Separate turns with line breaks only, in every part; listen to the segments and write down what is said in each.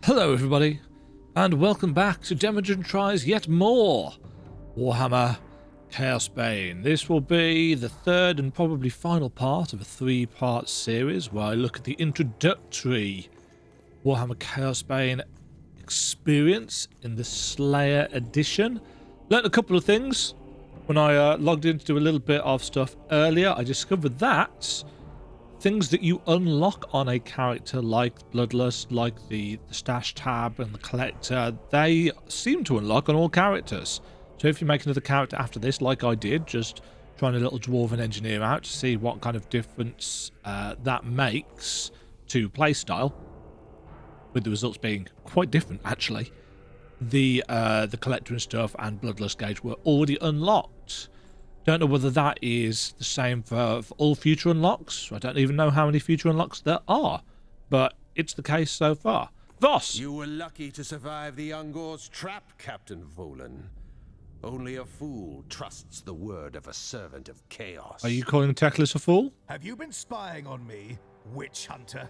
Hello everybody, and welcome back to Demajen tries yet more Warhammer Chaosbane. This will be the third and probably final part of a three-part series where I look at the introductory Warhammer Chaosbane experience in the Slayer edition. Learned a couple of things when I logged in to do a little bit of stuff earlier. I discovered that things that you unlock on a character like Bloodlust, like the stash tab and the collector, they seem to unlock on all characters. So if you make another character after this, like I did, just trying a little dwarven engineer out to see what kind of difference that makes to playstyle, with the results being quite different actually. The collector and stuff and Bloodlust gauge were already unlocked. Don't know whether that is the same for all future unlocks. I don't even know how many future unlocks there are, but it's the case so far. Voss!
You were lucky to survive the Ungor's trap, Captain Volan. Only a fool trusts the word of a servant of chaos.
Are you calling Teclis a fool?
Have you been spying on me, witch hunter?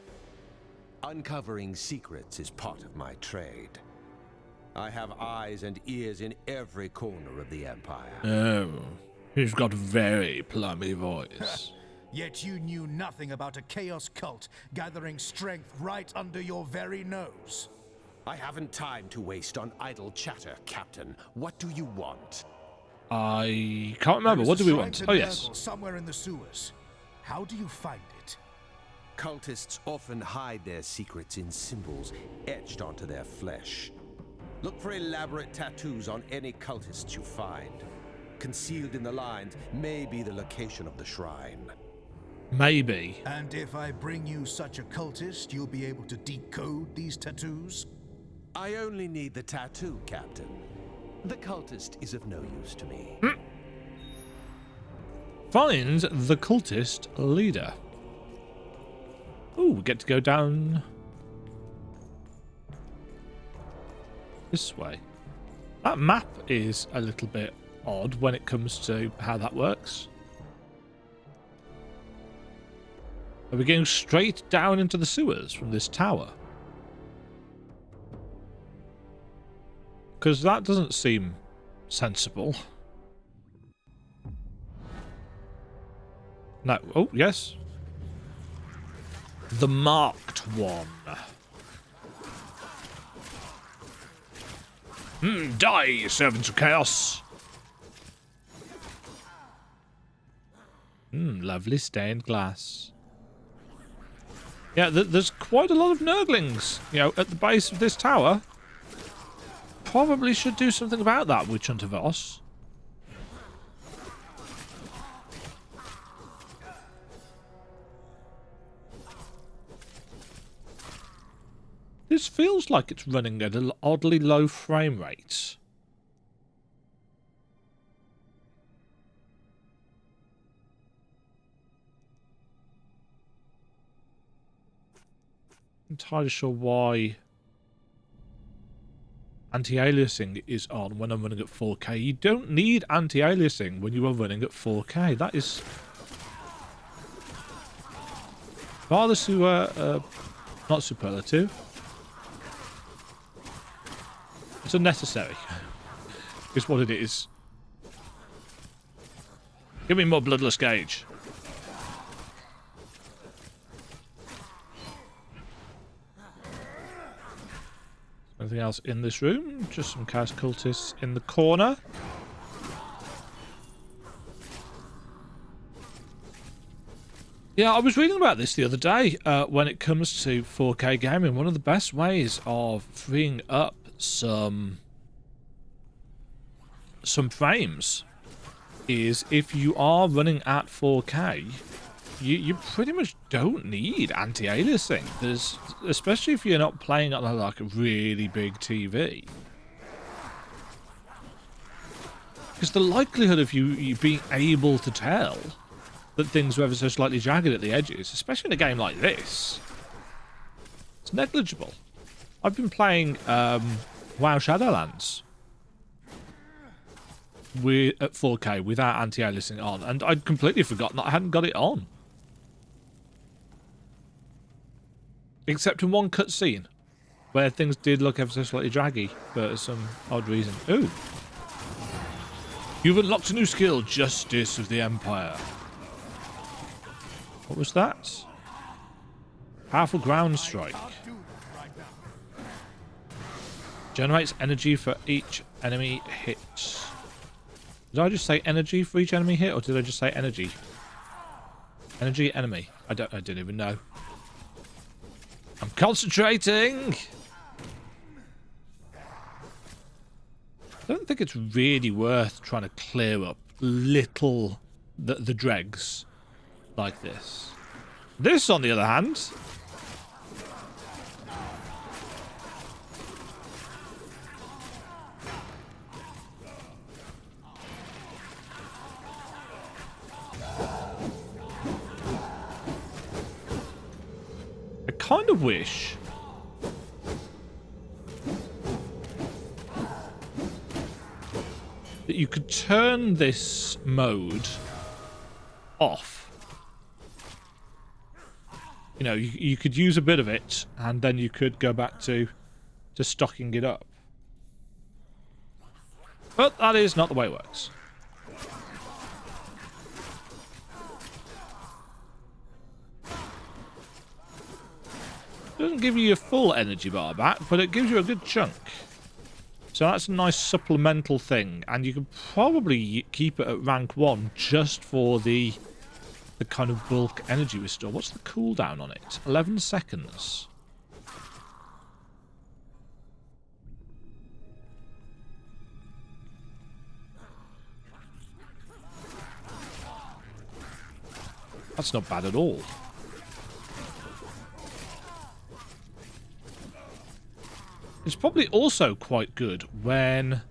Uncovering secrets is part of my trade. I have eyes and ears in every corner of the Empire.
Oh. He's got a very plummy voice.
Yet you knew nothing about a chaos cult gathering strength right under your very nose.
I haven't time to waste on idle chatter, Captain. What do you want?
I can't remember. What do we want? Oh, yes.
Somewhere in the sewers. How do you find it?
Cultists often hide their secrets in symbols etched onto their flesh. Look for elaborate tattoos on any cultists you find. Concealed in the lines may be the location of the shrine.
Maybe.
And if I bring you such a cultist, you'll be able to decode these tattoos?
I only need the tattoo, Captain. The cultist is of no use to me.
Find the cultist leader. Ooh, we get to go down this way. That map is a little bit odd when it comes to how that works. Are we going straight down into the sewers from this tower? Because that doesn't seem sensible. No. Oh, yes. The marked one. Die, servants of chaos. Lovely stained glass. Yeah, there's quite a lot of nurglings, you know, at the base of this tower. Probably should do something about that, Witch Hunter Voss. This feels like it's running at an oddly low frame rate. Entirely sure why anti-aliasing is on when I'm running at 4K. You don't need anti-aliasing when you are running at 4K. That is rather not superlative. It's unnecessary. Is what it is. Give me more Bloodlust gauge. Anything else in this room? Just some chaos cultists in the corner. Yeah, I was reading about this the other day. When it comes to 4K gaming, one of the best ways of freeing up some frames is if you are running at 4K, you pretty much don't need anti-aliasing. Especially if you're not playing on like a really big TV. Because the likelihood of you being able to tell that things are ever so slightly jagged at the edges, especially in a game like this, it's negligible. I've been playing WoW Shadowlands at 4K without anti-aliasing on, and I'd completely forgotten that I hadn't got it on. Except in one cutscene, where things did look ever so slightly draggy for some odd reason. Ooh. You've unlocked a new skill, Justice of the Empire. What was that? Powerful ground strike. Generates energy for each enemy hit. Did I just say energy for each enemy hit, or did I just say energy? Energy enemy. I didn't even know. I'm concentrating! I don't think it's really worth trying to clear up the dregs like this. This, on the other hand... I kind of wish... that you could turn this mode off. You know, you could use a bit of it, and then you could go back to stocking it up. But that is not the way it works. It doesn't give you your full energy bar back, but it gives you a good chunk. So that's a nice supplemental thing, and you can probably keep it at rank 1 just for the kind of bulk energy restore. What's the cooldown on it? 11 seconds. That's not bad at all. It's probably also quite good when,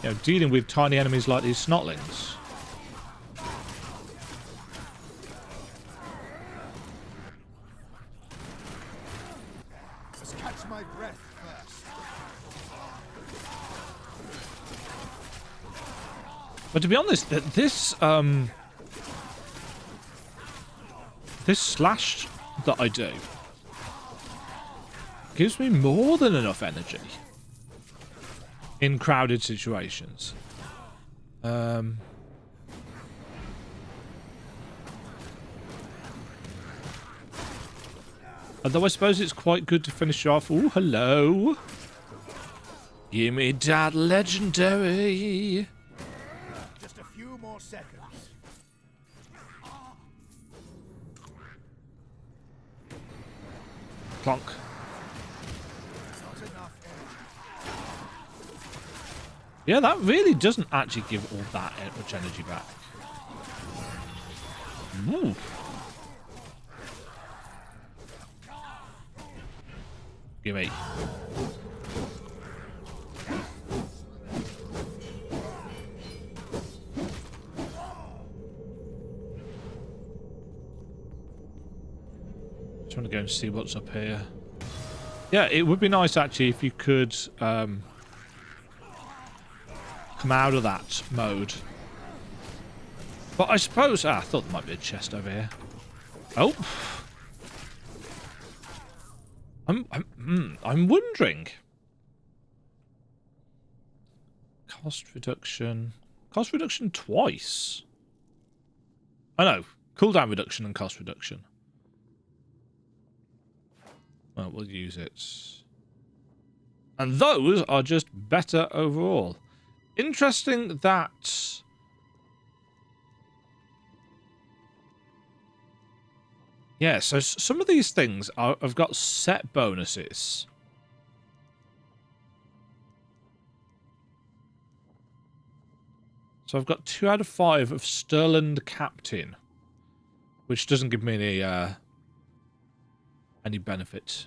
you know, dealing with tiny enemies like these snotlings.
Just catch my breath first.
But to be honest, this slash that I do gives me more than enough energy in crowded situations. Although I suppose it's quite good to finish off. Ooh, hello. Give me that legendary.
Just a few more seconds.
Clonk.
Not enough energy.
Yeah, that really doesn't actually give all that much energy back. Ooh. Gimme. Trying to go and see what's up here. Yeah, it would be nice actually if you could come out of that mode. But I suppose... I thought there might be a chest over here. Oh. I'm wondering. Cost reduction. Cost reduction twice. I know. Cooldown reduction and cost reduction. Well, we'll use it. And those are just better overall. Interesting that... Yeah, so some of these things have got set bonuses. So I've got 2 out of 5 of Sterland Captain, which doesn't give me any benefit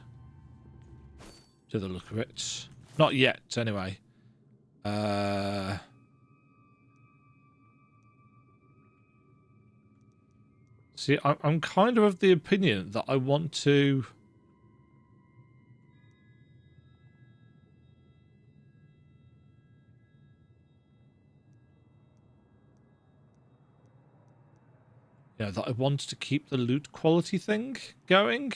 to the look of it. Not yet, anyway. See, I'm kind of the opinion that I want to... Yeah, that I wanted to keep the loot quality thing going.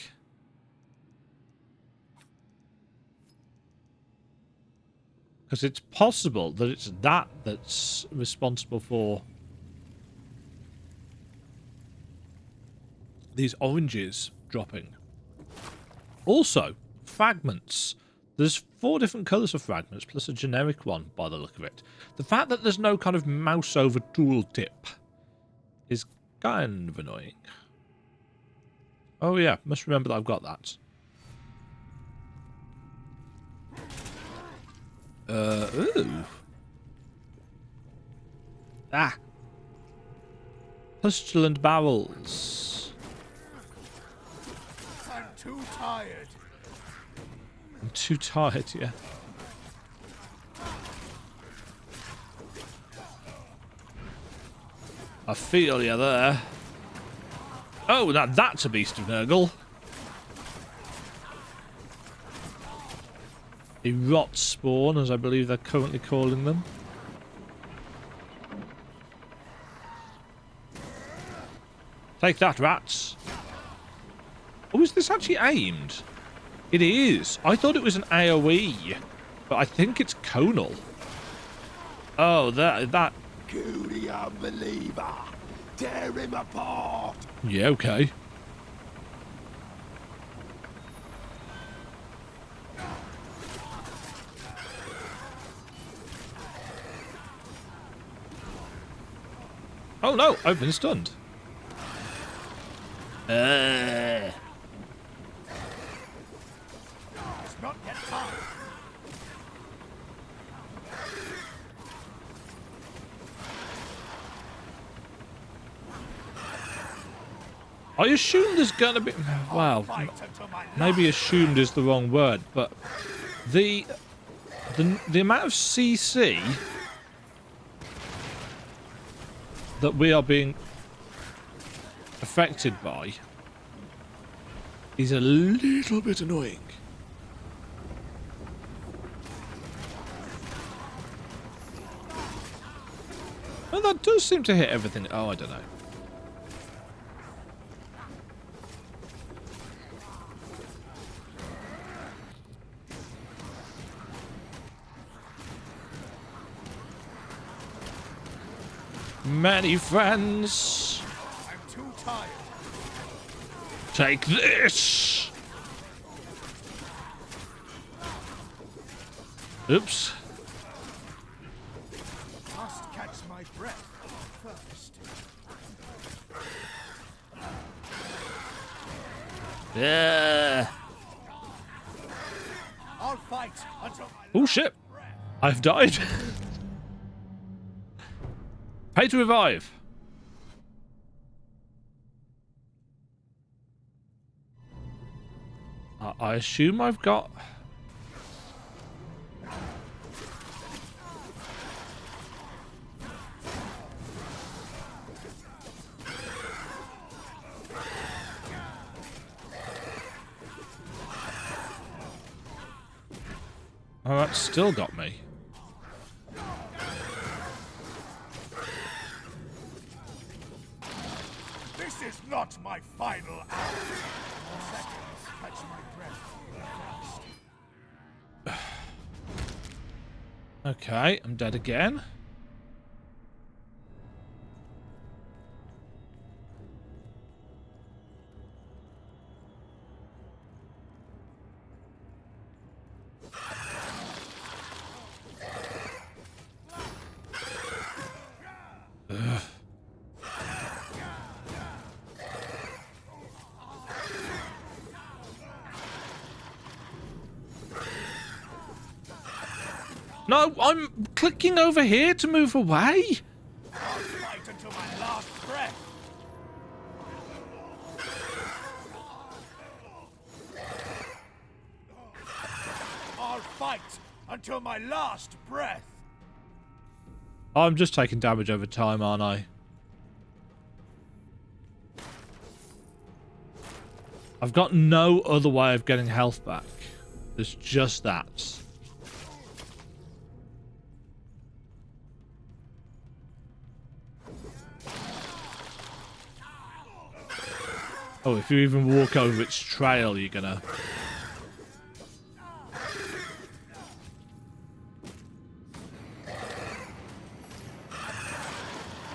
Because it's possible that it's that that's responsible for these oranges dropping. Also, fragments. There's 4 different colours of fragments, plus a generic one, by the look of it. The fact that there's no kind of mouse over tooltip is kind of annoying. Oh yeah, must remember that I've got that. Ooh. Ah. Pestilent barrels.
I'm too tired.
I'm too tired, yeah. I feel you there. Oh, now that's a beast of Nurgle. A rot spawn, as I believe they're currently calling them. Take that, rats. Oh, is this actually aimed? It is. I thought it was an AoE, but I think it's conal. Oh, that.
Kill the unbeliever. Tear him apart.
Yeah, okay. Oh no, I've been stunned.
It's not yet time.
I assume there's gonna be... Wow, maybe assumed is the wrong word, but the amount of CC that we are being affected by is a little bit annoying. Oh, that does seem to hit everything. Oh, I don't know. Many friends.
I'm too tired.
Take this. Oops.
Must catch my breath first.
Yeah.
I'll fight until my
Oh shit. I've died. Pay to revive. I assume I've got... Oh, that's still got me.
This is not my final hour. Seconds catch my breath.
Okay, I'm dead again. Ugh. No, I'm clicking over here to move away.
I'll fight until my last breath. I'll fight until my last breath.
I'm just taking damage over time, aren't I? I've got no other way of getting health back. There's just that. Oh, if you even walk over its trail, you're gonna...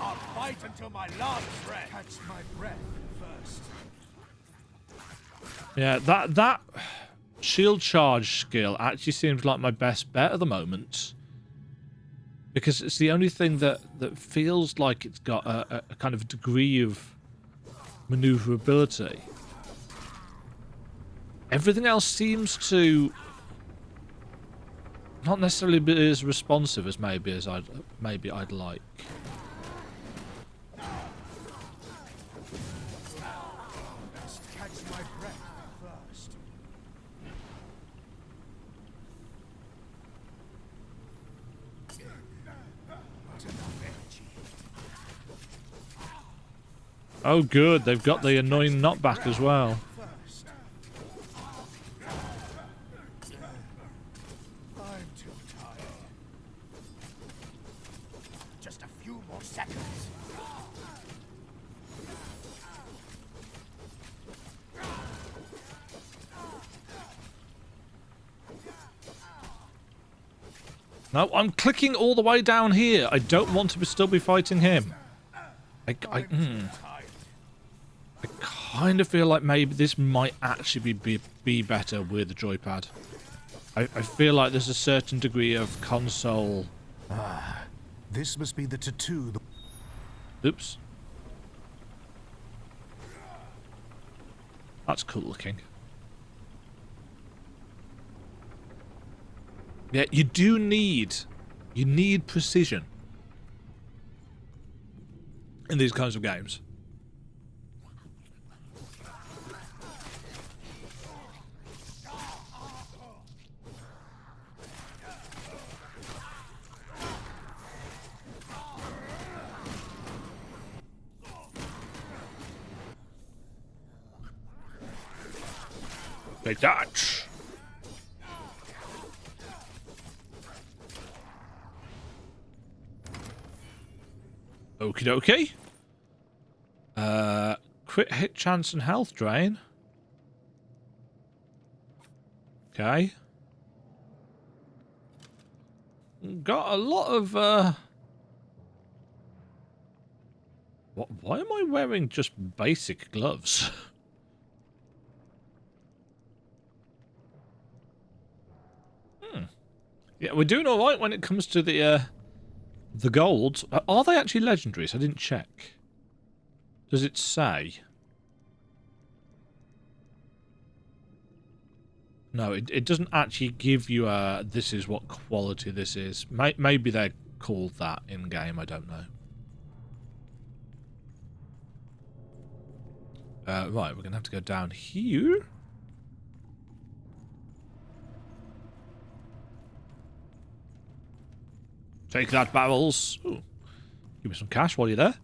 I'll fight until my last breath. Catch my breath first.
Yeah, that shield charge skill actually seems like my best bet at the moment. Because it's the only thing that feels like it's got a kind of degree of maneuverability. Everything else seems to not necessarily be as responsive as maybe I'd like.
Catch my breath first. Not enough energy.
Oh good, they've got the annoying knockback as well.
First. I'm too tired. Just a few more seconds.
No, I'm clicking all the way down here. I don't want to still be fighting him. I kind of feel like maybe this might actually be better with the joypad. I feel like there's a certain degree of console...
This must be the tattoo.
Oops. That's cool looking. Yeah, you need precision in these kinds of games. Take that. Okie dokie. Crit hit chance and health drain. Okay. Got a lot of why am I wearing just basic gloves? Yeah, we're doing all right when it comes to the golds. Are they actually legendaries? I didn't check. Does it say? No, it doesn't actually give you this is what quality this is. Maybe they're called that in game. I don't know. Right, we're gonna have to go down here. Take that, barrels. Ooh. Give me some cash while you're there.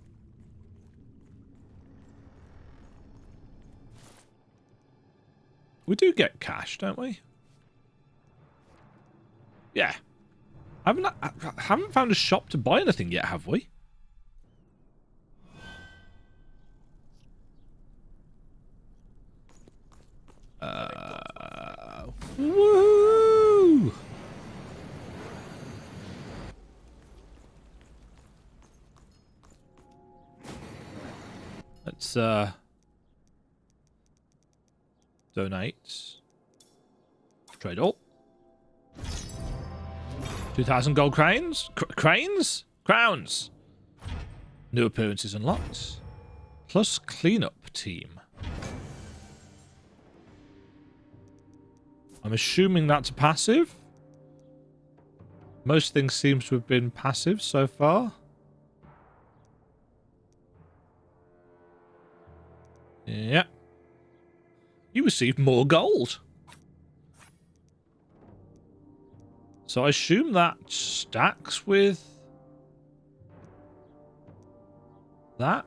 We do get cash, don't we? Yeah. Haven't found a shop to buy anything yet, have we? Woo! Let's donate. Trade all. 2,000 gold cranes? Cranes? Crowns. New appearances unlocked. Plus cleanup team. I'm assuming that's a passive. Most things seem to have been passive so far. Yeah. You received more gold. So I assume that stacks with that,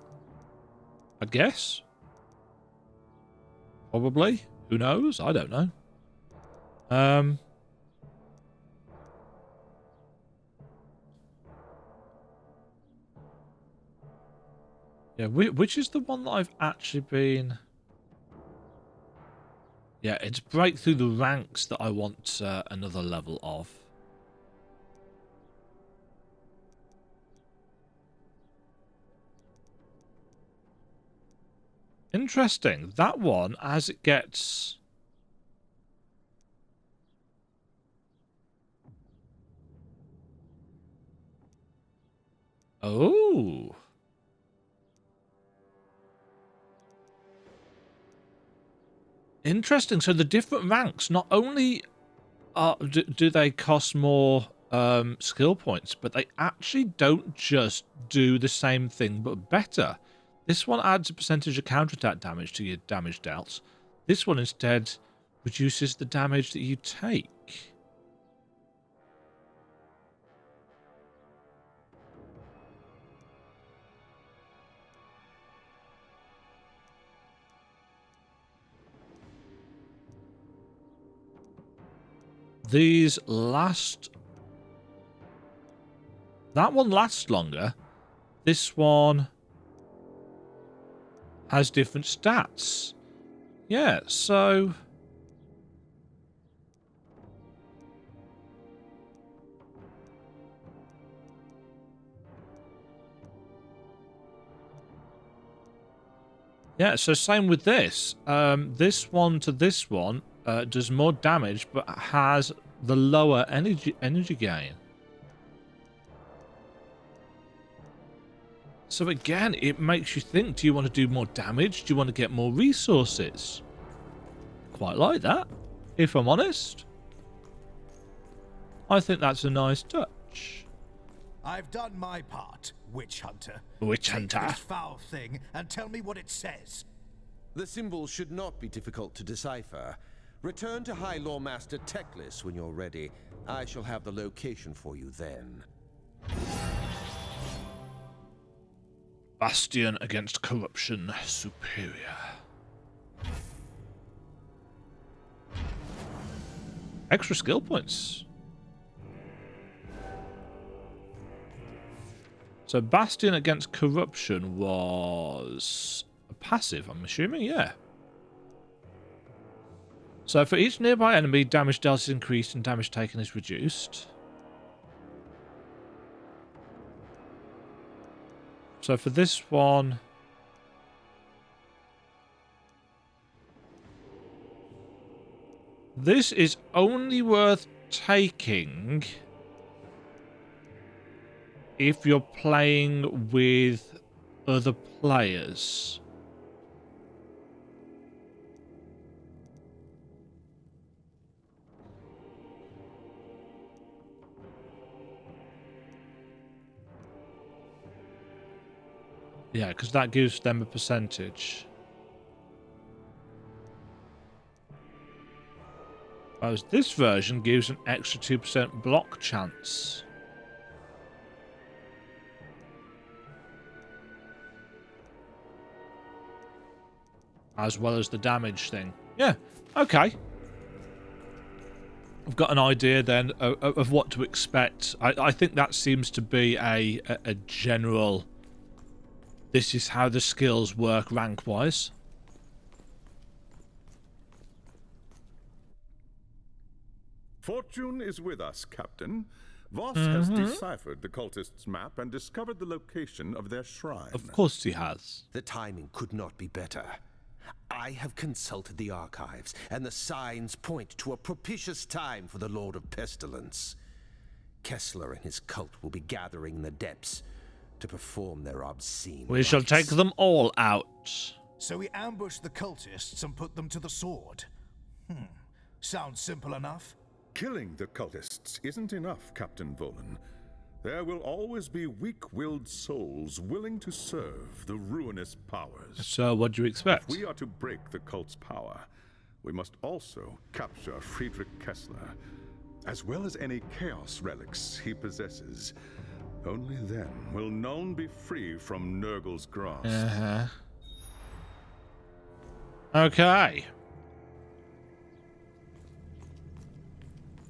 I guess. Probably. Who knows? I don't know. Yeah, which is the one that I've actually been... Yeah, it's break through the ranks that I want another level of. Interesting. That one, as it gets... Oh. Interesting. So the different ranks, not only do they cost more skill points, but they actually don't just do the same thing, but better. This one adds a percentage of counterattack damage to your damage dealt. This one instead reduces the damage that you take. These last... That one lasts longer. This one has different stats. Yeah, so... Yeah, so same with this. This one to this one does more damage, but has the lower energy gain. So again, it makes you think, do you want to do more damage? Do you want to get more resources? Quite like that, if I'm honest. I think that's a nice touch.
I've done my part, witch hunter.
Witch hunter.
Take this foul thing and tell me what it says.
The symbols should not be difficult to decipher. Return to High Lore Master Teclis when you're ready. I shall have the location for you then.
Bastion against corruption superior. Extra skill points. So Bastion against corruption was a passive, I'm assuming, yeah. So for each nearby enemy, damage dealt is increased and damage taken is reduced. So for this one... This is only worth taking if you're playing with other players. Yeah, because that gives them a percentage. Whereas this version gives an extra 2% block chance. As well as the damage thing. Yeah, okay. I've got an idea then of what to expect. I think that seems to be a general... This is how the skills work rank-wise.
Fortune is with us, Captain. Voss has deciphered the cultists' map and discovered the location of their shrine.
Of course he has.
The timing could not be better. I have consulted the archives, and the signs point to a propitious time for the Lord of Pestilence. Kessler and his cult will be gathering in the depths to perform their obscene
We shall take them all out.
So we ambush the cultists and put them to the sword. Sounds simple enough.
Killing the cultists isn't enough, Captain Volan. There will always be weak-willed souls willing to serve the ruinous powers.
So what do you expect?
If we are to break the cult's power, we must also capture Friedrich Kessler, as well as any chaos relics he possesses. Only then will Nuln be free from Nurgle's grasp.
Okay.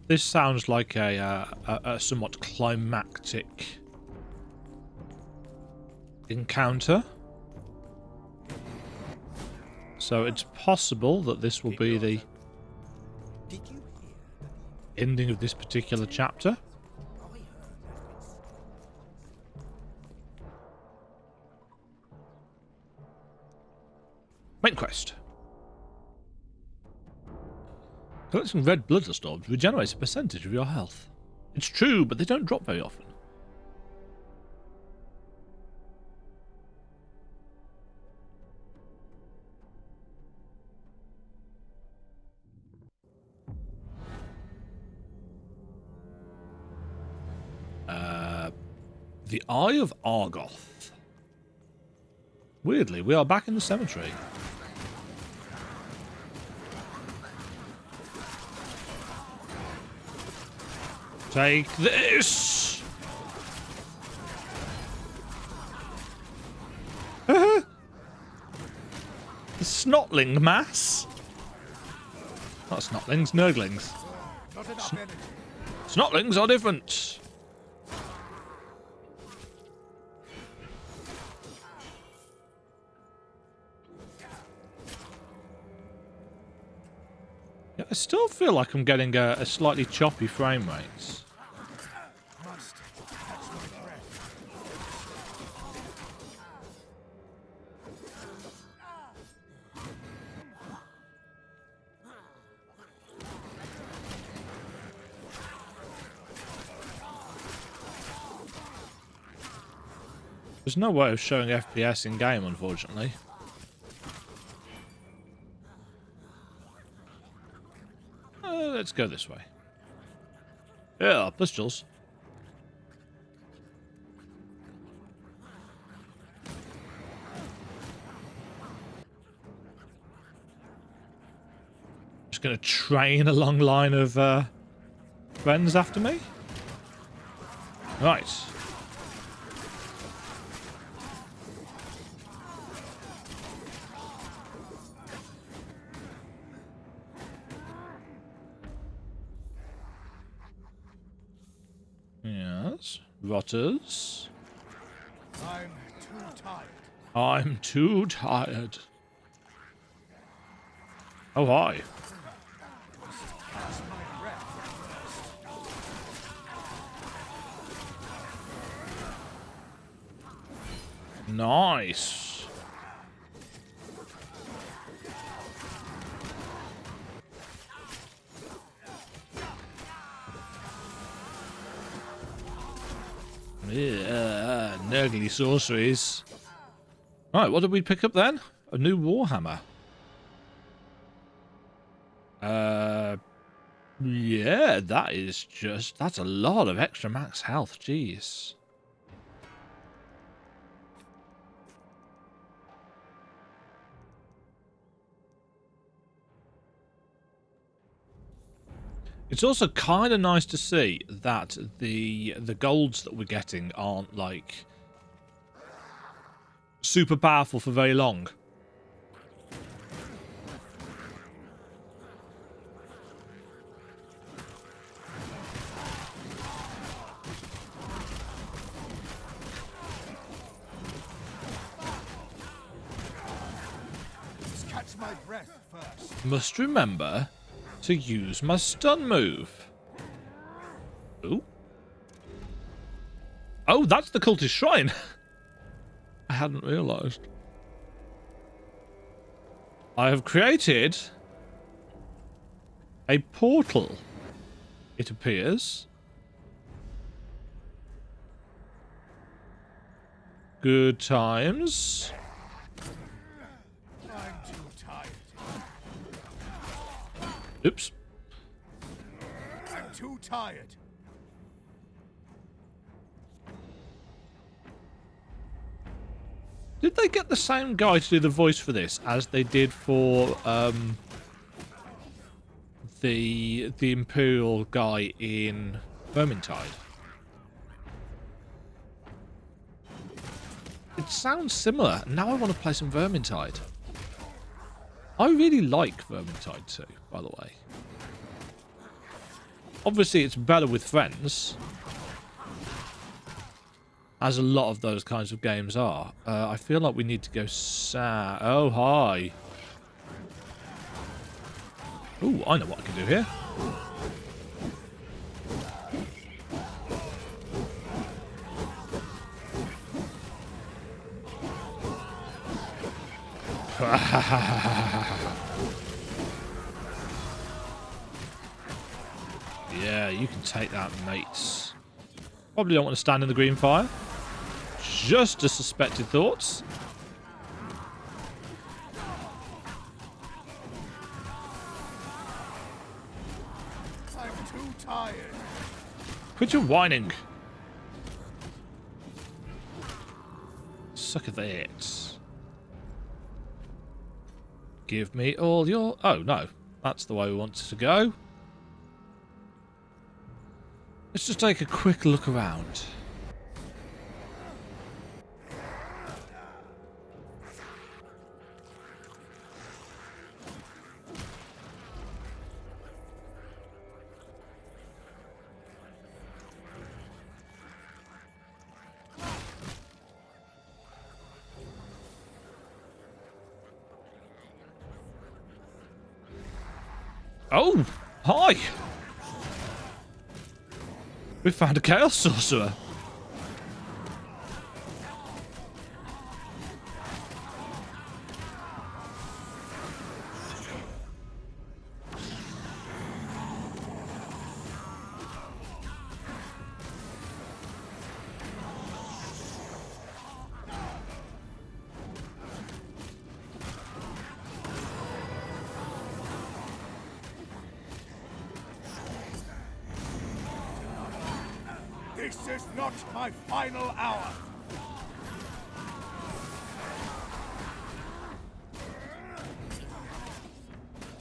This sounds like a somewhat climactic encounter. So it's possible that this will be the ending of this particular chapter. Main quest. Collecting red bloodlust orbs regenerates a percentage of your health. It's true, but they don't drop very often. The Eye of Argoth. Weirdly, we are back in the cemetery. Take this! The snotling mass? Not snotlings, nurglings.
Not enough energy.
Snotlings are different. Yeah, I still feel like I'm getting a slightly choppy frame rate.
Must catch my breath.
There's no way of showing FPS in game, unfortunately. Let's go this way. Yeah, pistols. Just gonna train a long line of friends after me. Right. Yes. Rotters.
I'm too tired.
I'm too tired. Oh, hi.
Catch my breath.
Nice. Yeah, nurgly sorceries. Right, what did we pick up then? A new Warhammer. Yeah, that's a lot of extra max health, jeez. It's also kind of nice to see that the golds that we're getting aren't like super powerful for very long.
Just catch my breath first.
Must remember to use my stun move. Ooh. Oh, that's the cultist shrine. I hadn't realized. I have created a portal, it appears. Good times.
I'm too tired.
Oops.
I'm too tired.
Did they get the same guy to do the voice for this as they did for the Imperial guy in Vermintide? It sounds similar. Now I want to play some Vermintide. I really like Vermintide 2, by the way. Obviously, it's better with friends, as a lot of those kinds of games are. I feel like we need to go Oh, hi. Ooh, I know what I can do here. Yeah, you can take that, mates. Probably don't want to stand in the green fire. Just a suspected thoughts.
I'm too tired.
Quit your whining. Suck at it. Give me all your... Oh, no. That's the way we want to go. Let's just take a quick look around. Oh, hi! We found a Chaos Sorcerer.
This is not my final hour. I'm too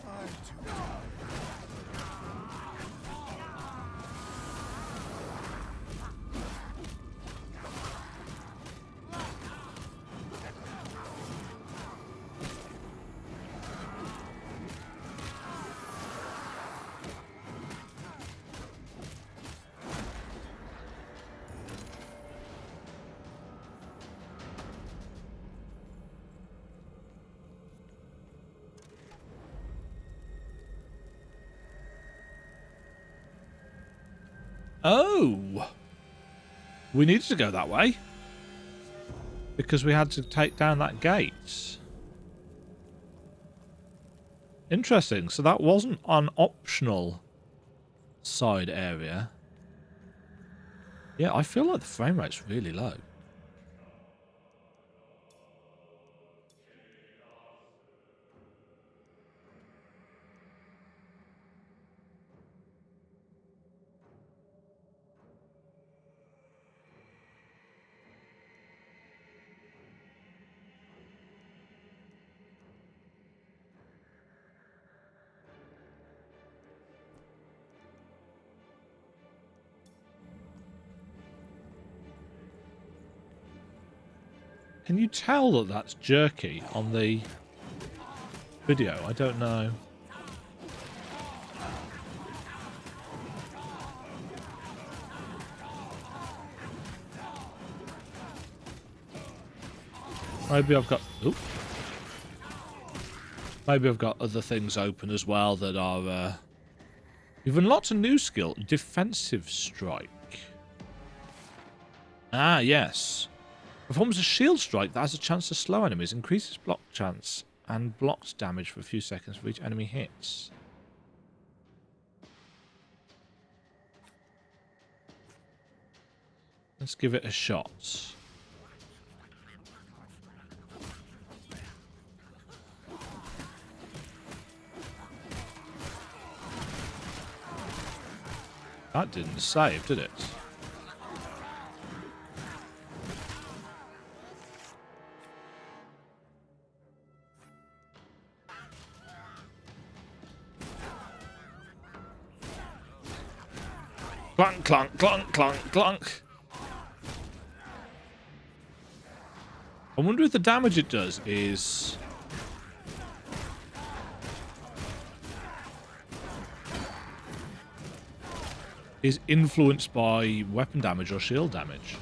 tired.
Oh! We needed to go that way. Because we had to take down that gate. Interesting. So that wasn't an optional side area. Yeah, I feel like the frame rate's really low. Can you tell that that's jerky on the video? I don't know. Maybe I've got... Oop. Maybe I've got other things open as well that are... You've unlocked a new skill. Defensive Strike. Ah, yes. Performs a shield strike that has a chance to slow enemies, increases block chance, and blocks damage for a few seconds for each enemy hits. Let's give it a shot. That didn't save, did it? Clunk, clunk, clunk, clunk, clunk. I wonder if the damage it does is... influenced by weapon damage or shield damage.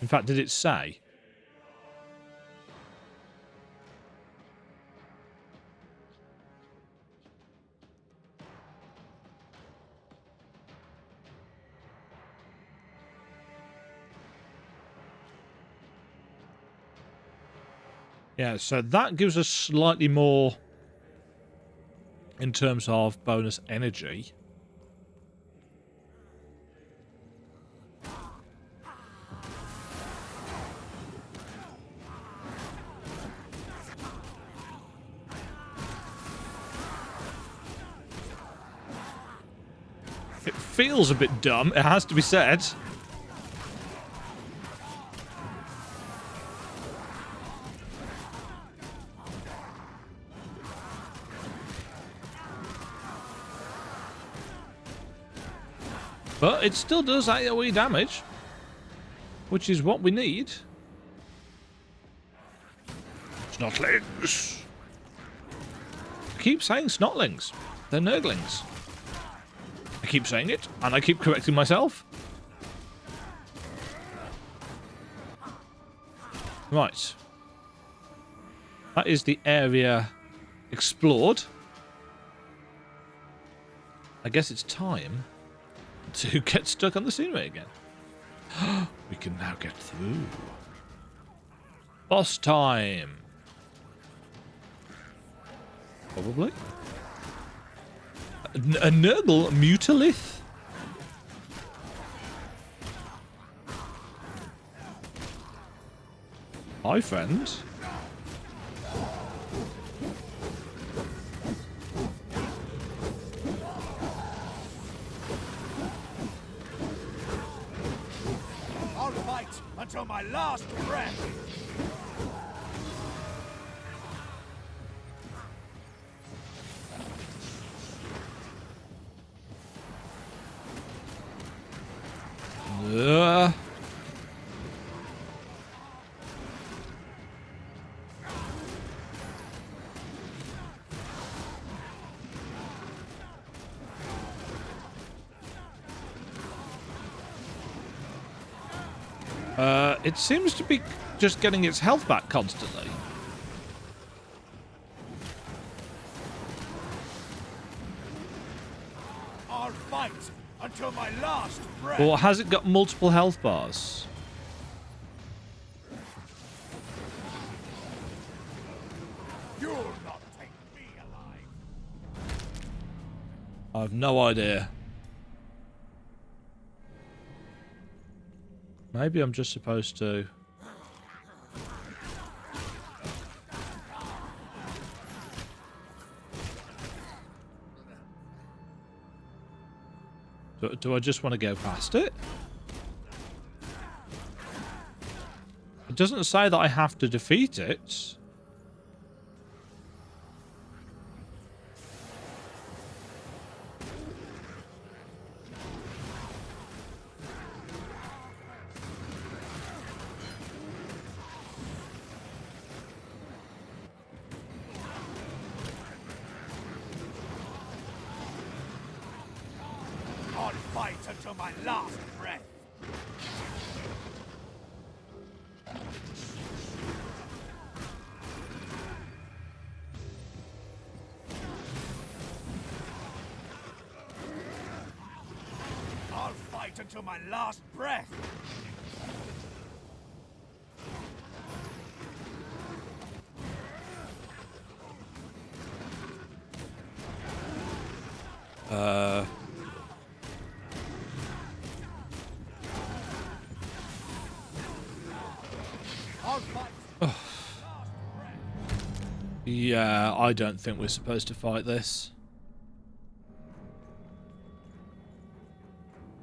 In fact, did it say? Yeah, so that gives us slightly more in terms of bonus energy. It feels a bit dumb, it has to be said. But it still does AoE damage, which is what we need. Snotlings! I keep saying snotlings. They're nurglings. I keep saying it, and I keep correcting myself. Right. That is the area explored. I guess it's time to get stuck on the scenery again. We can now get through. Boss time. Probably. A Nurgle Mutalith? Hi, friend.
I'll fight until my last breath.
It seems to be just getting its health back constantly.
I'll fight until my last breath.
Or has it got multiple health bars?
You'll not take me alive.
I have no idea. Maybe I'm just supposed to... Do I just want to go past it? It doesn't say that I have to defeat it.
I'll fight until my last breath. I'll fight until my last breath. I'll fight.
Yeah, I don't think we're supposed to fight this.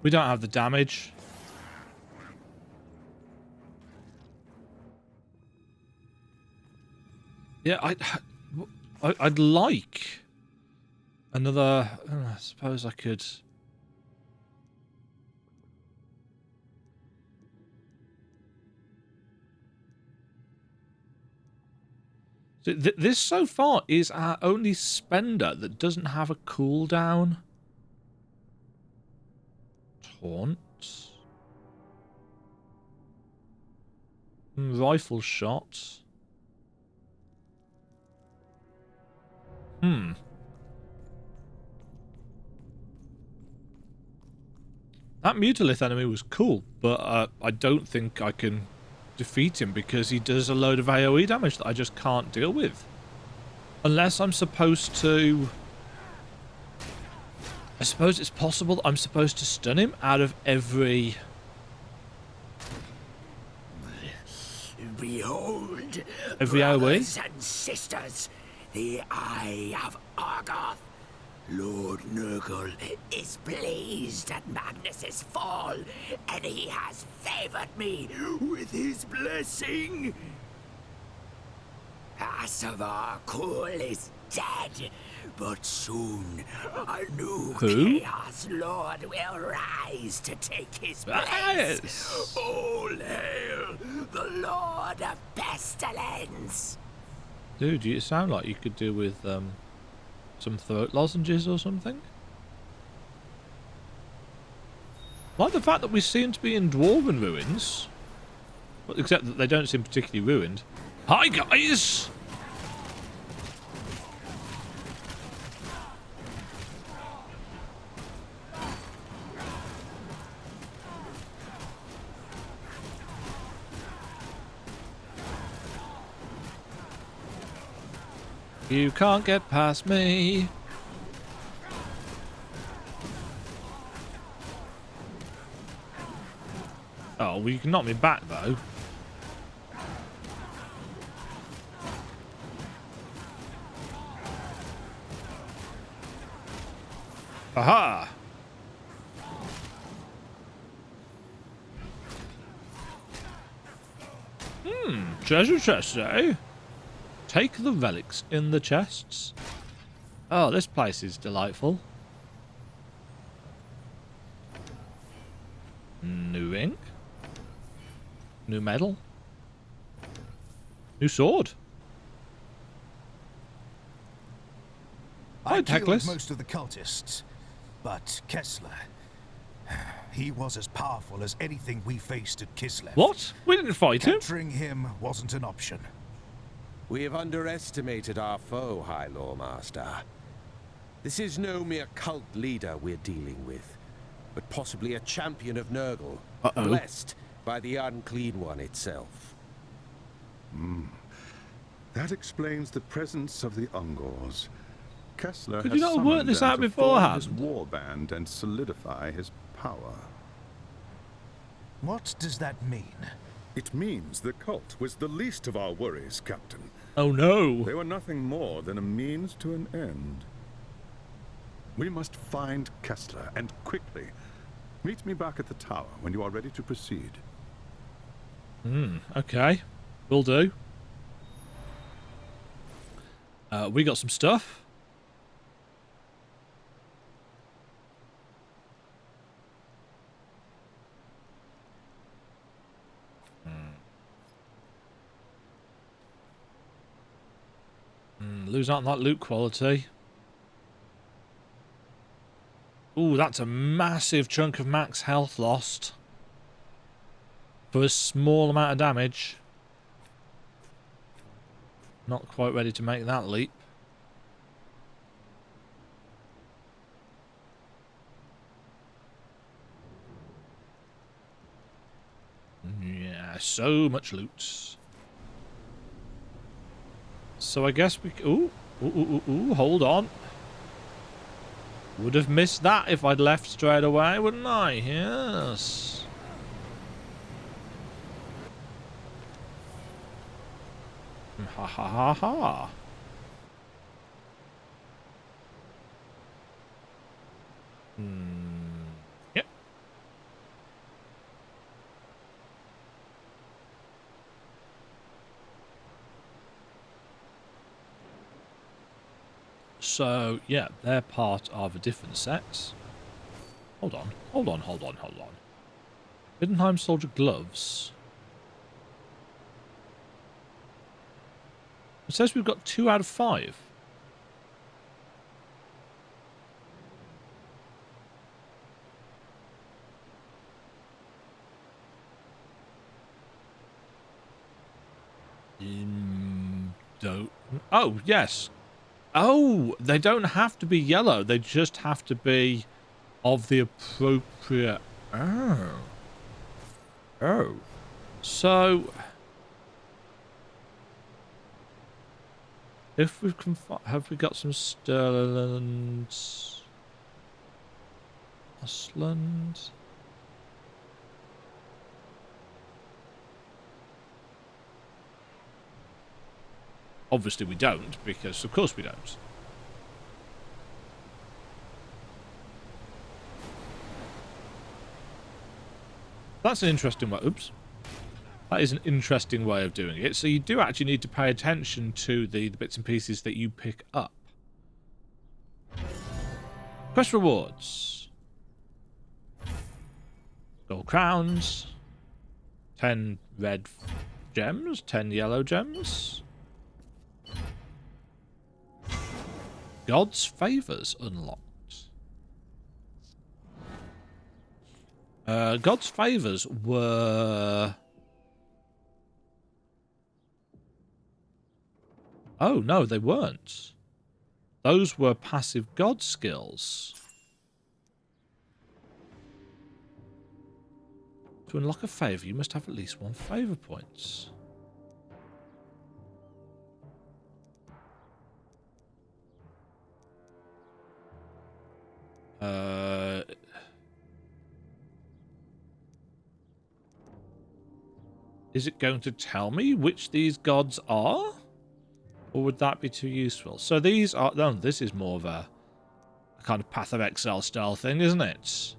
We don't have the damage. Yeah, I'd like another... I suppose I could... So this so far is our only spender that doesn't have a cooldown. Taunt. Rifle shot. That Mutalith enemy was cool, but I don't think I can defeat him because he does a load of AoE damage that I just can't deal with. Unless I'm supposed to... I suppose it's possible that I'm supposed to stun him out of every...
Behold,
Every
brothers
AoE?
and sisters, the Eye of Argoth. Lord Nurgle is pleased at Magnus's fall, and he has favored me with his blessing. Asavar Kul is dead, but soon a new
Who?
Chaos Lord will rise to take his place.
Yes.
All hail the Lord of Pestilence!
Dude, you sound like you could do with some throat lozenges or something. Like the fact that we seem to be in dwarven ruins. Well, except that they don't seem particularly ruined. Hi, guys! You can't get past me. Oh, well, you can knock me back, though. Aha! Treasure chest, eh? Take the relics in the chests. Oh, this place is delightful. New ink. New medal. New sword.
I
Hi,
killed
Teclis.
most of the cultists, but Kessler, he was as powerful as anything we faced at Kislev.
What? We didn't fight him.
Capturing him wasn't an option.
We have underestimated our foe, High Lawmaster. This is no mere cult leader we're dealing with, but possibly a champion of Nurgle, blessed by the Unclean One itself.
That explains the presence of the Ungors. Kessler
Could
has
you not
summoned
work this
them
out
to form
beforehand?
his warband and solidify his power.
What does that mean?
It means the cult was the least of our worries, Captain.
Oh no.
They were nothing more than a means to an end. We must find Kessler, and quickly. Meet me back at the tower when you are ready to proceed.
Okay. Will do. We got some stuff. Lose out on that loot quality. Ooh, that's a massive chunk of max health lost for a small amount of damage. Not quite ready to make that leap. Yeah, so much loot. So I guess we... Ooh, hold on. Would have missed that if I'd left straight away, wouldn't I? Yes. Ha ha ha ha. Yep. So, yeah, they're part of a different set. Hold on. Biddenheim Soldier Gloves. It says we've got 2 out of 5. Don't. Oh, yes. Oh, they don't have to be yellow. They just have to be of the appropriate... Oh. So, If we can, have we got some Sterland, Osland? Obviously we don't, because of course we don't. That's an interesting way. Oops. That is an interesting way of doing it. So you do actually need to pay attention to the bits and pieces that you pick up. Quest rewards. Gold crowns. 10 red gems. 10 yellow gems. God's favours unlocked. God's favours were... Oh, no, they weren't. Those were passive god skills. To unlock a favour, you must have at least 1 favour points. Is it going to tell me which these gods are? Or would that be too useful? So these are... No, this is more of a kind of Path of Exile style thing, isn't it?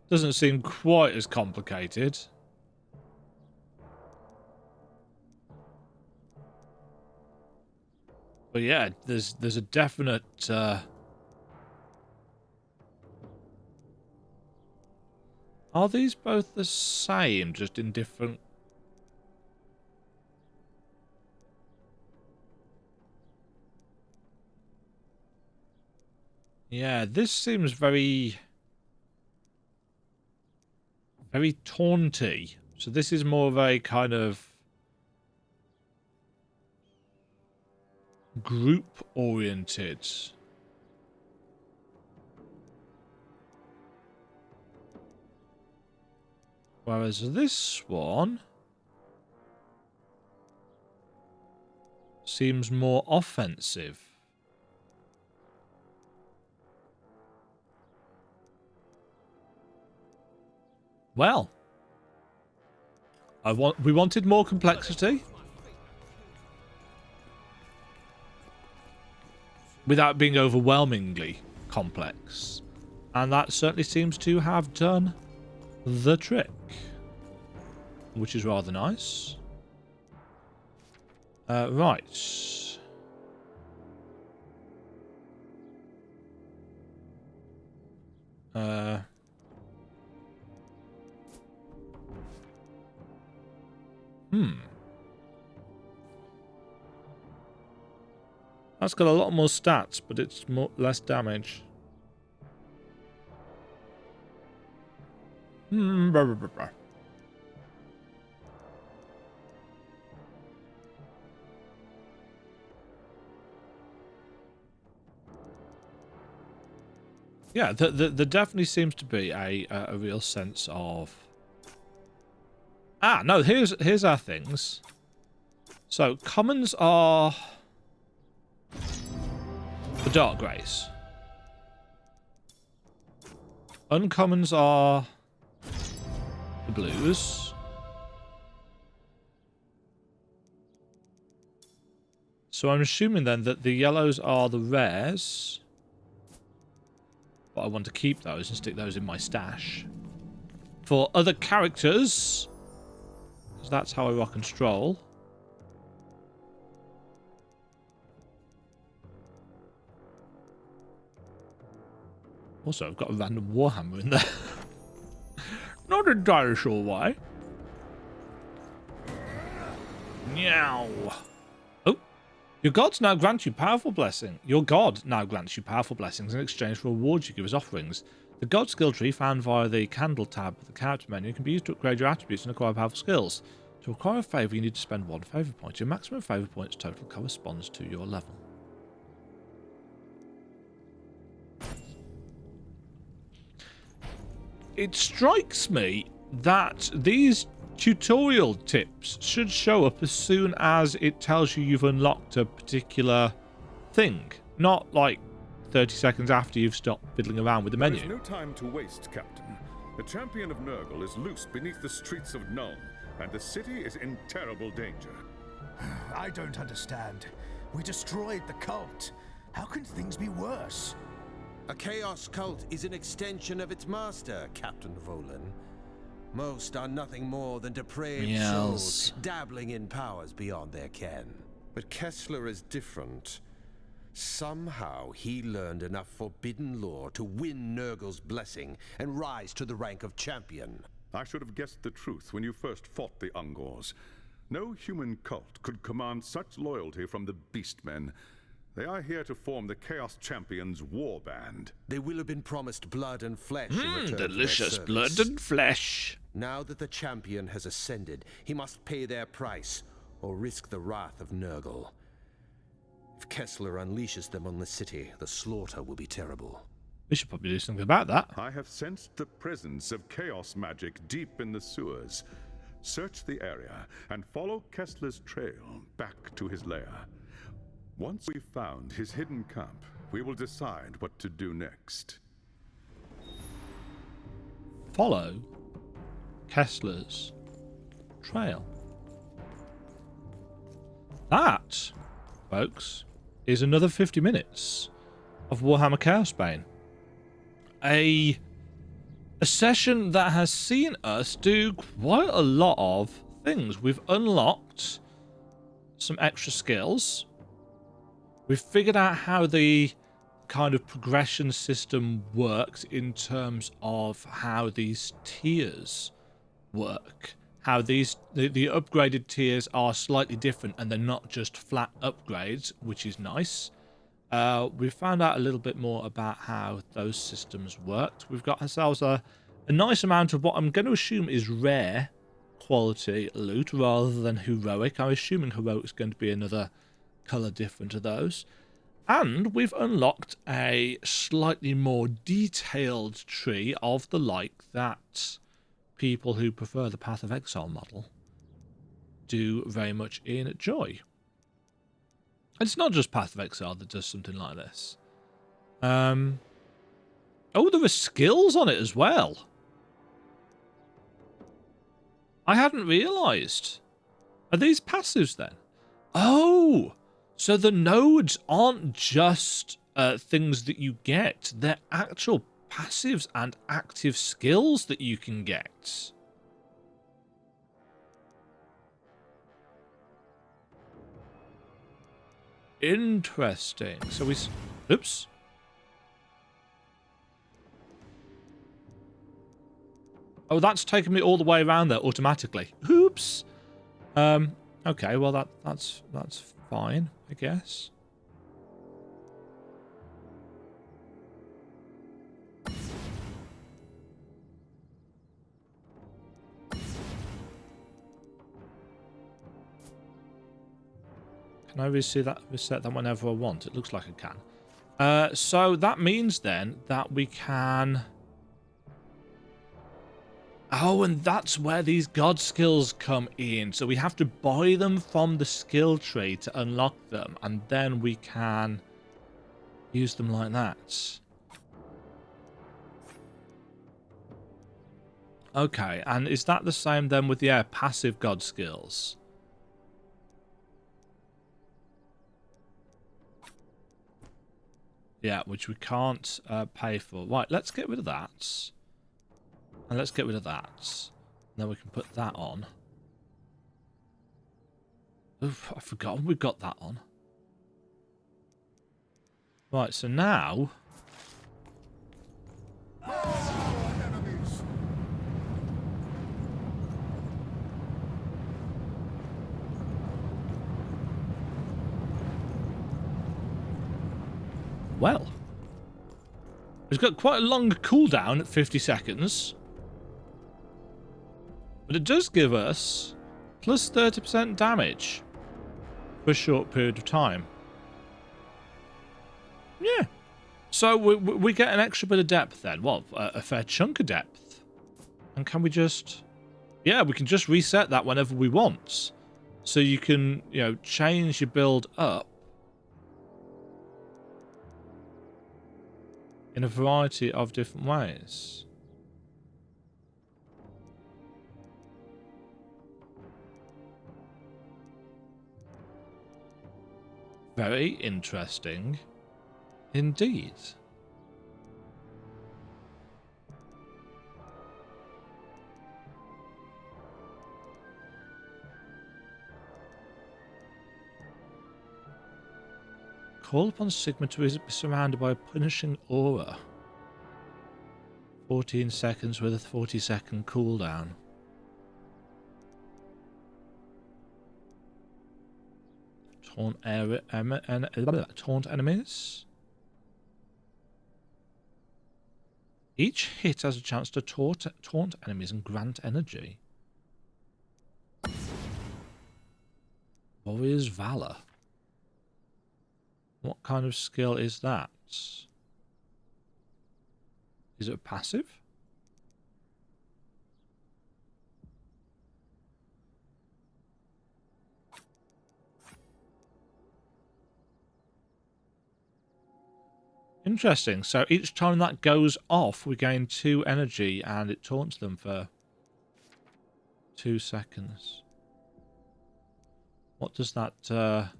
Doesn't seem quite as complicated. But yeah, there's a definite... Are these both the same, just in different... Yeah, this seems very taunty. So this is more of a kind of group-oriented. Whereas this one seems more offensive. Well, we wanted more complexity without being overwhelmingly complex, and that certainly seems to have done the trick, which is rather nice. Right. That's got a lot more stats, but it's less damage. Blah, blah, blah, blah. Yeah, there definitely seems to be a real sense of... Ah, no, here's our things. So, commons are the dark greys. Uncommons are the blues. So I'm assuming then that the yellows are the rares. But I want to keep those and stick those in my stash. For other characters, because that's how I rock and stroll. Also, I've got a random Warhammer in there. Not entirely sure why. Meow. Oh. Your gods now grant you powerful blessing. Your god now grants you powerful blessings in exchange for rewards you give as offerings. The god skill tree found via the candle tab of the character menu can be used to upgrade your attributes and acquire powerful skills. To acquire a favour, you need to spend 1 favour point. Your maximum favour points total corresponds to your level. It strikes me that these tutorial tips should show up as soon as it tells you you've unlocked a particular thing, not like 30 seconds after you've stopped fiddling around with the menu.
There is no time to waste, Captain. The champion of Nurgle is loose beneath the streets of Nuln, and the city is in terrible danger.
I don't understand. We destroyed the cult. How can things be worse?
A chaos cult is an extension of its master, Captain Volan. Most are nothing more than depraved souls dabbling in powers beyond their ken. But Kessler is different. Somehow he learned enough forbidden lore to win Nurgle's blessing and rise to the rank of champion.
I should have guessed the truth when you first fought the Ungors. No human cult could command such loyalty from the Beastmen. They are here to form the Chaos Champions War Band.
They will have been promised blood and flesh in return for their
Delicious
service.
blood and flesh.
Now that the champion has ascended, he must pay their price or risk the wrath of Nurgle. If Kessler unleashes them on the city, the slaughter will be terrible.
We should probably do something about that.
I have sensed the presence of chaos magic deep in the sewers. Search the area and follow Kessler's trail back to his lair. Once we've found his hidden camp, we will decide what to do next.
Follow Kessler's trail. That, folks, is another 50 minutes of Warhammer Chaosbane. A session that has seen us do quite a lot of things. We've unlocked some extra skills. We've figured out how the kind of progression system works in terms of how these tiers work. How the upgraded tiers are slightly different and they're not just flat upgrades, which is nice. We found out a little bit more about how those systems worked. We've got ourselves a nice amount of what I'm going to assume is rare quality loot rather than heroic. I'm assuming heroic is going to be another colour different to those. And we've unlocked a slightly more detailed tree of the like that people who prefer the Path of Exile model do very much enjoy. It's not just Path of Exile that does something like this. Oh, there are skills on it as well. I hadn't realised. Are these passives then? Oh, so the nodes aren't just things that you get. They're actual passives and active skills that you can get. Interesting. So we... Oops. Oh, that's taken me all the way around there automatically. Oops. Okay, well that's fine, I guess. Can I reset that whenever I want? It looks like I can. So that means then that we can... Oh, and that's where these god skills come in. So we have to buy them from the skill tree to unlock them, and then we can use them like that. Okay, and is that the same then with the passive god skills? Yeah, which we can't pay for. Right, let's get rid of that. And let's get rid of that. Then we can put that on. Oof, I've forgotten we've got that on. Right, so now... Well, it's got quite a long cooldown at 50 seconds. But it does give us plus 30% damage for a short period of time. Yeah. So we get an extra bit of depth then. Well, a fair chunk of depth. And can we just... Yeah, we can just reset that whenever we want. So you can, change your build up in a variety of different ways. Very interesting indeed. Call upon Sigma to be surrounded by a punishing aura. 14 seconds with a 40-second cooldown. Taunt enemies. Each hit has a chance to taunt enemies and grant energy. Warrior's Valor. What kind of skill is that? Is it a passive? Interesting. So each time that goes off, we gain 2 energy and it taunts them for 2 seconds. What does that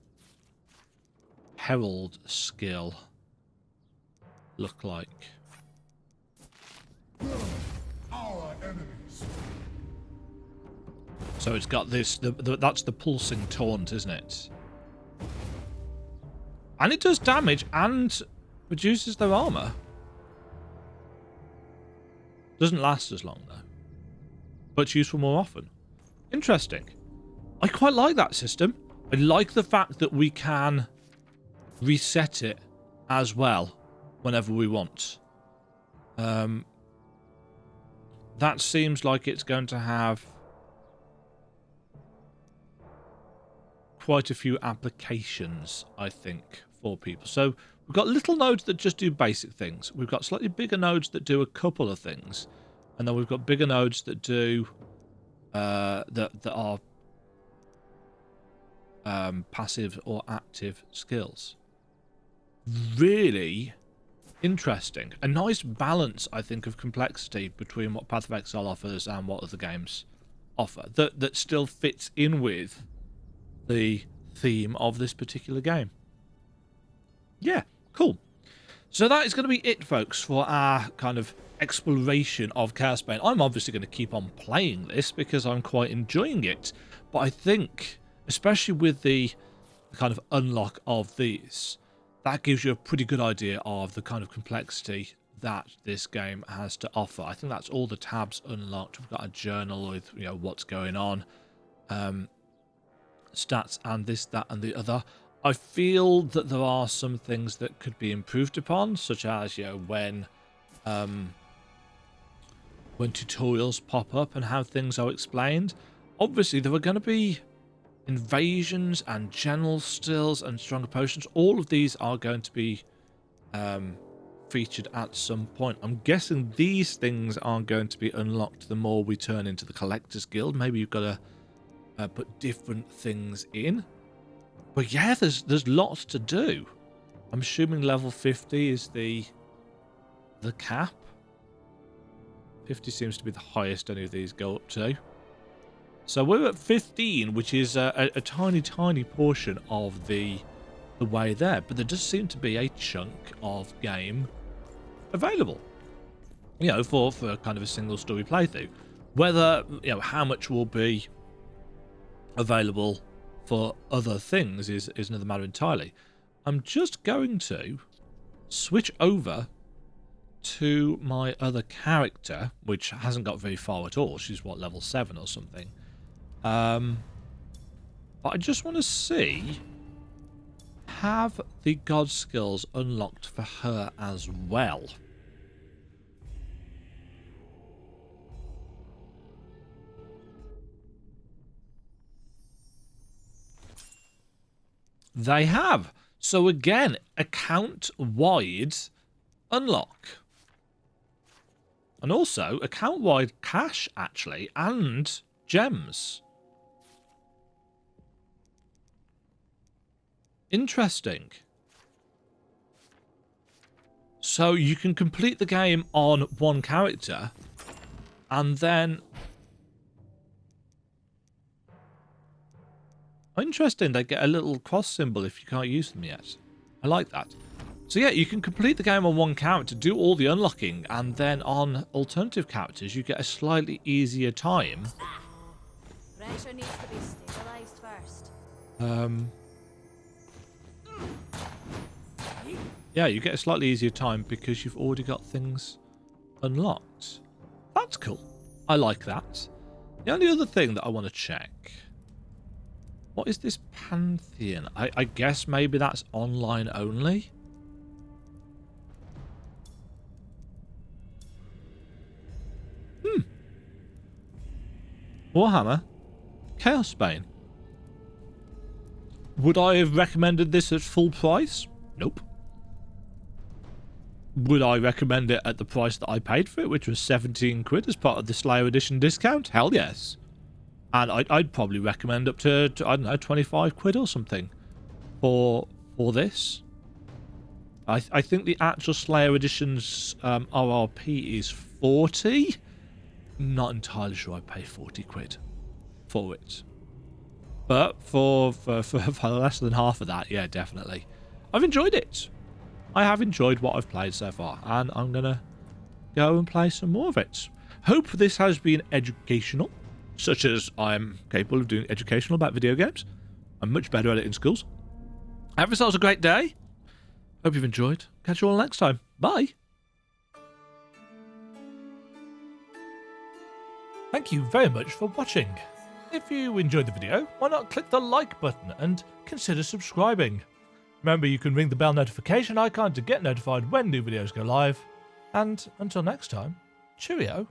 Herald skill look like?
Our enemies.
So it's got this, that's the pulsing taunt, isn't it? And it does damage and reduces their armor. Doesn't last as long though, but it's useful more often. Interesting. I quite like that system. I like the fact that we can reset it as well whenever we want. That seems like it's going to have quite a few applications, I think, for people. So we've got little nodes that just do basic things. We've got slightly bigger nodes that do a couple of things, and then we've got bigger nodes that do that are passive or active skills. Really interesting. A nice balance, I think, of complexity between what Path of Exile offers and what other games offer. That still fits in with the theme of this particular game. Yeah, cool. So that is going to be it, folks, for our kind of exploration of Chaosbane. I'm obviously going to keep on playing this because I'm quite enjoying it. But I think, especially with the kind of unlock of these, that gives you a pretty good idea of the kind of complexity that this game has to offer. I think that's all the tabs unlocked. We've got a journal with, what's going on, stats and this, that, and the other. I feel that there are some things that could be improved upon, such as, when tutorials pop up and how things are explained. Obviously, there are going to be invasions and general stills and stronger potions. All of these are going to be featured at some point. I'm guessing these things are going to be unlocked the more we turn into the Collector's Guild. Maybe you've got to put different things in. But yeah, there's lots to do. I'm assuming level 50 is the cap. 50 seems to be the highest any of these go up to. So we're at 15, which is a tiny, tiny portion of the way there. But there does seem to be a chunk of game available, for kind of a single story playthrough. Whether, how much will be available for other things is another matter entirely. I'm just going to switch over to my other character, which hasn't got very far at all. She's, level 7 or something. But I just want to see, have the god skills unlocked for her as well? They have. So again, account-wide unlock. And also account-wide cash, actually, and gems. Interesting. So you can complete the game on one character, and then... Interesting, they get a little cross symbol if you can't use them yet. I like that. So yeah, you can complete the game on one character, do all the unlocking, and then on alternative characters you get a slightly easier time.
Pressure needs to be stabilized first.
Yeah, you get a slightly easier time because you've already got things unlocked. That's cool. I like that. The only other thing that I want to check... What is this Pantheon? I guess maybe that's online only? Warhammer Chaosbane. Would I have recommended this at full price? Nope. Would I recommend it at the price that I paid for it, which was 17 quid as part of the Slayer Edition discount? Hell yes. And I'd probably recommend up to, I don't know, 25 quid or something for this. I think the actual Slayer Edition's RRP is 40. Not entirely sure I'd pay 40 quid for it. But for less than half of that, yeah, definitely. I've enjoyed it. I have enjoyed what I've played so far, and I'm going to go and play some more of it. Hope this has been educational, such as I'm capable of doing educational about video games. I'm much better at it in schools. Have yourselves a great day. Hope you've enjoyed. Catch you all next time. Bye. Thank you very much for watching. If you enjoyed the video, why not click the like button and consider subscribing. Remember, you can ring the bell notification icon to get notified when new videos go live. And until next time, cheerio.